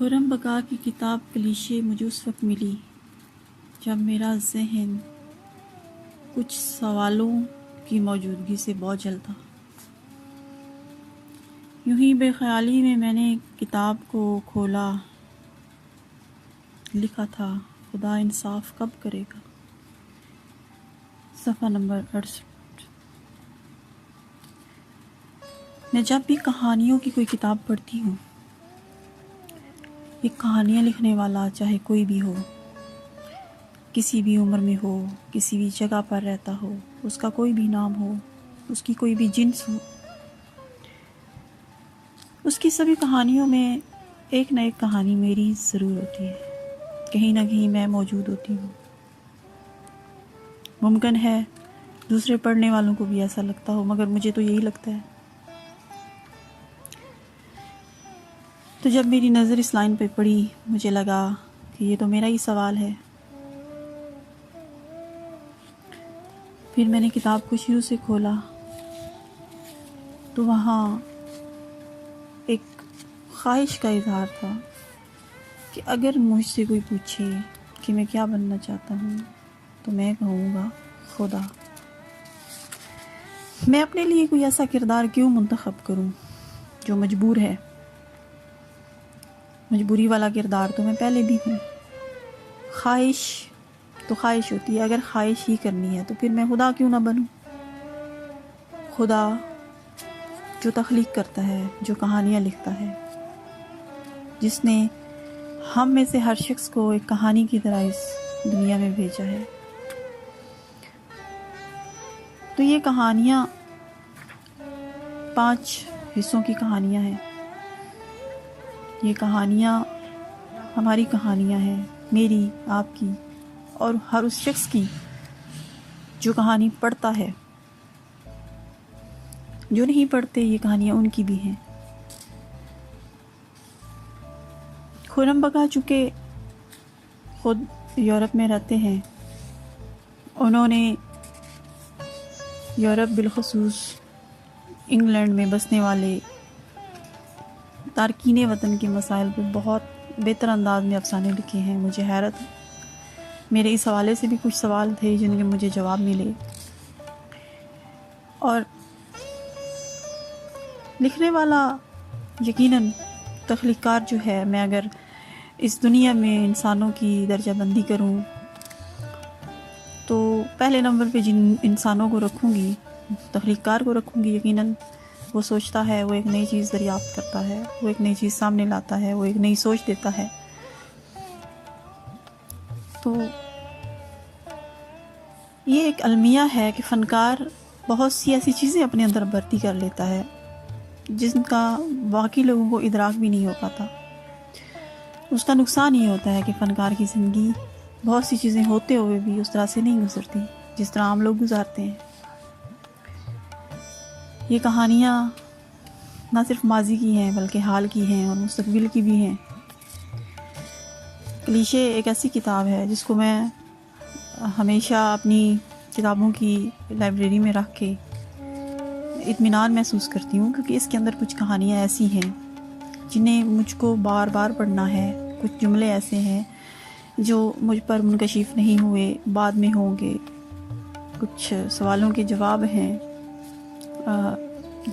خرم بقا کی کتاب کلیشے مجھے اس وقت ملی جب میرا ذہن کچھ سوالوں کی موجودگی سے بوجھل تھا۔ یوں ہی بے خیالی میں میں نے کتاب کو کھولا، لکھا تھا خدا انصاف کب کرے گا، صفحہ نمبر 68۔ میں جب بھی کہانیوں کی کوئی کتاب پڑھتی ہوں، ایک کہانیاں لکھنے والا چاہے کوئی بھی ہو، کسی بھی عمر میں ہو، کسی بھی جگہ پر رہتا ہو، اس کا کوئی بھی نام ہو، اس کی کوئی بھی جنس ہو، اس کی سبھی کہانیوں میں ایک نہ ایک کہانی میری ضرور ہوتی ہے، کہیں نہ کہیں میں موجود ہوتی ہوں۔ ممکن ہے دوسرے پڑھنے والوں کو بھی ایسا لگتا ہو، مگر مجھے تو یہی لگتا ہے۔ تو جب میری نظر اس لائن پہ پڑی، مجھے لگا کہ یہ تو میرا ہی سوال ہے۔ پھر میں نے کتاب کو شروع سے کھولا تو وہاں ایک خواہش کا اظہار تھا کہ اگر مجھ سے کوئی پوچھے کہ میں کیا بننا چاہتا ہوں تو میں کہوں گا خدا۔ میں اپنے لیے کوئی ایسا کردار کیوں منتخب کروں جو مجبور ہے؟ مجبوری والا کردار تو میں پہلے بھی ہوں۔ خواہش تو خواہش ہوتی ہے، اگر خواہش ہی کرنی ہے تو پھر میں خدا کیوں نہ بنوں؟ خدا جو تخلیق کرتا ہے، جو کہانیاں لکھتا ہے، جس نے ہم میں سے ہر شخص کو ایک کہانی کی طرح اس دنیا میں بھیجا ہے، تو یہ کہانیاں 5 حصوں کی کہانیاں ہیں۔ یہ کہانیاں ہماری کہانیاں ہیں، میری، آپ کی اور ہر اس شخص کی جو کہانی پڑھتا ہے۔ جو نہیں پڑھتے یہ کہانیاں ان کی بھی ہیں۔ خرم بقا چونکہ خود یورپ میں رہتے ہیں، انہوں نے یورپ بالخصوص انگلینڈ میں بسنے والے تارکین وطن کے مسائل پر بہت بہتر انداز میں افسانے لکھے ہیں۔ مجھے حیرت ہے، میرے اس حوالے سے بھی کچھ سوال تھے جن کے مجھے جواب ملے، اور لکھنے والا یقیناً تخلیق کار جو ہے، میں اگر اس دنیا میں انسانوں کی درجہ بندی کروں تو پہلے نمبر پہ جن انسانوں کو رکھوں گی، تخلیق کار کو رکھوں گی۔ یقیناً وہ سوچتا ہے، وہ ایک نئی چیز دریافت کرتا ہے، وہ ایک نئی چیز سامنے لاتا ہے، وہ ایک نئی سوچ دیتا ہے۔ تو یہ ایک المیہ ہے کہ فنکار بہت سی ایسی چیزیں اپنے اندر بھرتی کر لیتا ہے جن کا باقی لوگوں کو ادراک بھی نہیں ہو پاتا۔ اس کا نقصان یہ ہوتا ہے کہ فنکار کی زندگی بہت سی چیزیں ہوتے ہوئے بھی اس طرح سے نہیں گزرتی جس طرح عام لوگ گزارتے ہیں۔ یہ کہانیاں نہ صرف ماضی کی ہیں بلکہ حال کی ہیں اور مستقبل کی بھی ہیں۔ کلیشے ایک ایسی کتاب ہے جس کو میں ہمیشہ اپنی کتابوں کی لائبریری میں رکھ کے اطمینان محسوس کرتی ہوں، کیونکہ اس کے اندر کچھ کہانیاں ایسی ہیں جنہیں مجھ کو بار بار پڑھنا ہے۔ کچھ جملے ایسے ہیں جو مجھ پر منکشف نہیں ہوئے، بعد میں ہوں گے۔ کچھ سوالوں کے جواب ہیں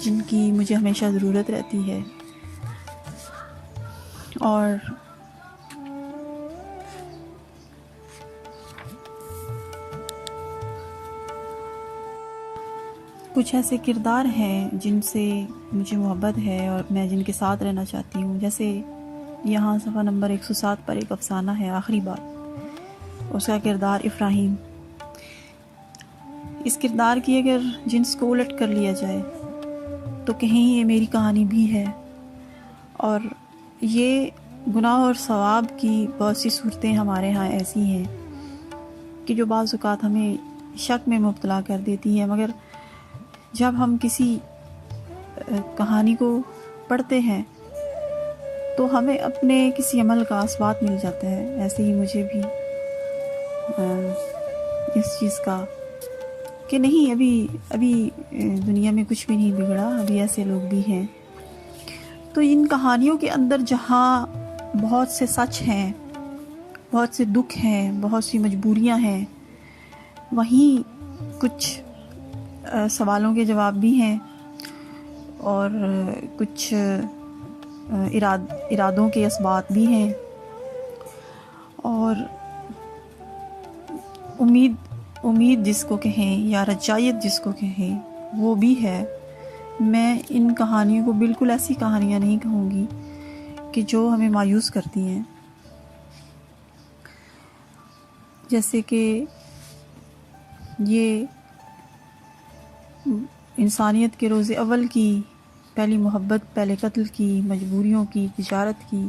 جن کی مجھے ہمیشہ ضرورت رہتی ہے، اور کچھ ایسے کردار ہیں جن سے مجھے محبت ہے اور میں جن کے ساتھ رہنا چاہتی ہوں۔ جیسے یہاں صفحہ نمبر 107 پر ایک افسانہ ہے، آخری بات، اس کا کردار ابراہیم۔ اس کردار کی اگر جنس کو الٹ کر لیا جائے تو کہیں یہ میری کہانی بھی ہے، اور یہ گناہ اور ثواب کی بہت سی صورتیں ہمارے ہاں ایسی ہیں کہ جو بعض اوقات ہمیں شک میں مبتلا کر دیتی ہیں، مگر جب ہم کسی کہانی کو پڑھتے ہیں تو ہمیں اپنے کسی عمل کا اثبات مل جاتا ہے۔ ایسے ہی مجھے بھی اس چیز کا کہ نہیں، ابھی دنیا میں کچھ بھی نہیں بگڑا، ابھی ایسے لوگ بھی ہیں۔ تو ان کہانیوں کے اندر جہاں بہت سے سچ ہیں، بہت سے دکھ ہیں، بہت سی مجبوریاں ہیں، وہیں کچھ سوالوں کے جواب بھی ہیں، اور کچھ ارادوں کے اسبات بھی ہیں، اور امید جس کو کہیں یا رجائیت جس کو کہیں وہ بھی ہے۔ میں ان کہانیوں کو بالکل ایسی کہانیاں نہیں کہوں گی کہ جو ہمیں مایوس کرتی ہیں، جیسے کہ یہ انسانیت کے روز اول کی پہلی محبت، پہلے قتل کی، مجبوریوں کی، تجارت کی،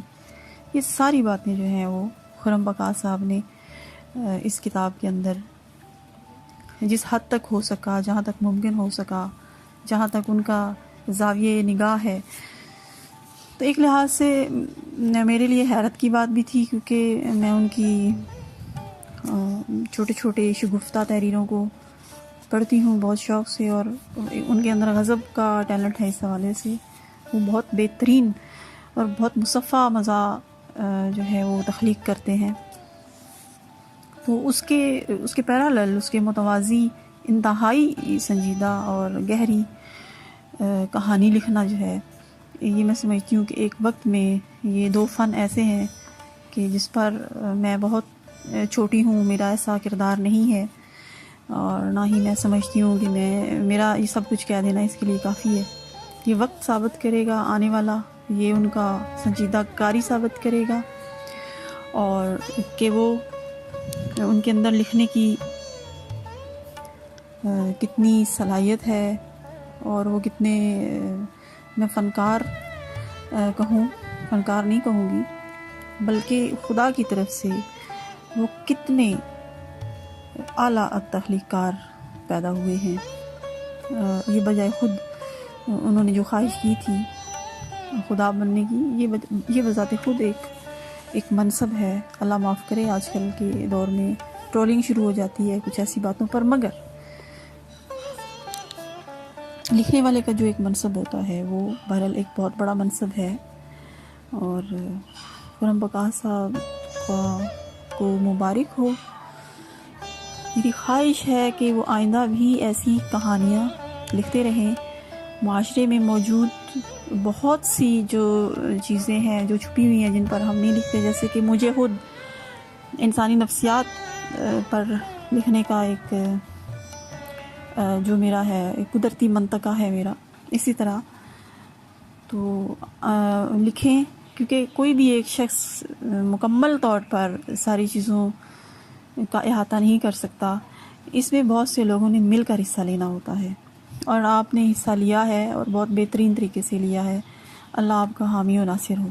یہ ساری باتیں جو ہیں وہ خرم بقا صاحب نے اس کتاب کے اندر جس حد تک ہو سکا، جہاں تک ممکن ہو سکا، جہاں تک ان کا زاویہ نگاہ ہے، تو ایک لحاظ سے میرے لیے حیرت کی بات بھی تھی، کیونکہ میں ان کی چھوٹے چھوٹے شگفتہ تحریروں کو پڑھتی ہوں بہت شوق سے، اور ان کے اندر غضب کا ٹیلنٹ ہے اس حوالے سے، وہ بہت بہترین اور بہت مصفہ مزاح جو ہے وہ تخلیق کرتے ہیں۔ تو اس کے پیرالل، اس کے متوازی انتہائی سنجیدہ اور گہری کہانی لکھنا جو ہے، یہ میں سمجھتی ہوں کہ ایک وقت میں یہ دو فن ایسے ہیں کہ جس پر میں بہت چھوٹی ہوں، میرا ایسا کردار نہیں ہے، اور نہ ہی میں سمجھتی ہوں کہ میرا یہ سب کچھ کہہ دینا اس کے لیے کافی ہے۔ یہ وقت ثابت کرے گا آنے والا، یہ ان کا سنجیدہ کاری ثابت کرے گا، اور کہ وہ ان کے اندر لکھنے کی کتنی صلاحیت ہے، اور وہ کتنے، میں فنکار نہیں کہوں گی، بلکہ خدا کی طرف سے وہ کتنے اعلیٰ تخلیق کار پیدا ہوئے ہیں۔ یہ بجائے خود انہوں نے جو خواہش کی تھی خدا بننے کی، یہ بذات خود ایک منصب ہے۔ اللہ معاف کرے، آج کل کے دور میں ٹرولنگ شروع ہو جاتی ہے کچھ ایسی باتوں پر، مگر لکھنے والے کا جو ایک منصب ہوتا ہے وہ بہرحال ایک بہت بڑا منصب ہے، اور خرم بقا صاحب کو مبارک ہو۔ میری خواہش ہے کہ وہ آئندہ بھی ایسی کہانیاں لکھتے رہیں۔ معاشرے میں موجود بہت سی جو چیزیں ہیں جو چھپی ہوئی ہیں جن پر ہم نہیں لکھتے، جیسے کہ مجھے خود انسانی نفسیات پر لکھنے کا ایک جو میرا ہے ایک قدرتی منطقہ ہے میرا، اسی طرح تو لکھیں، کیونکہ کوئی بھی ایک شخص مکمل طور پر ساری چیزوں کا احاطہ نہیں کر سکتا، اس میں بہت سے لوگوں نے مل کر حصہ لینا ہوتا ہے، اور آپ نے حصہ لیا ہے اور بہت بہترین طریقے سے لیا ہے۔ اللہ آپ کا حامی و ناصر ہو۔